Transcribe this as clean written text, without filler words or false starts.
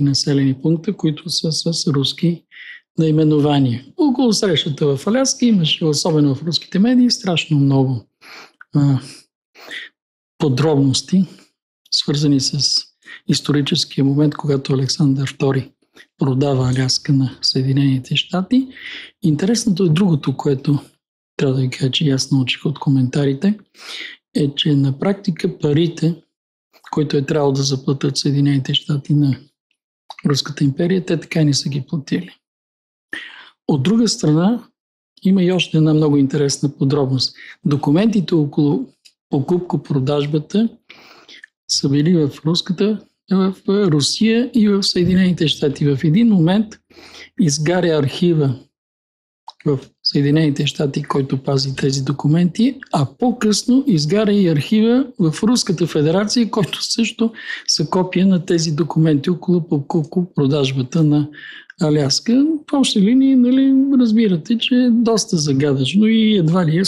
малки населени пункта, които са с руски наименования. Около срещата в Аляска имаше, особено в руските медии, страшно много подробности, свързани с историческия момент, когато Александър II продава Аляска на Съединените щати. Интересното е другото, което трябва да ви кажа, че аз научих от коментарите, е, че на практика парите, които е трябвало да заплатят Съединените щати на Руската империя, те така и не са ги платили. От друга страна, има и още една много интересна подробност. Документите около покупко-продажбата са били в Русия и в Съединените щати. В един момент изгаря архива в Съединените щати, който пази тези документи, а по-късно изгаря и архива в Руската федерация, който също са копия на тези документи около покупко-продажбата на Аляска. В общи линии, разбирате, че е доста загадъчно и едва ли е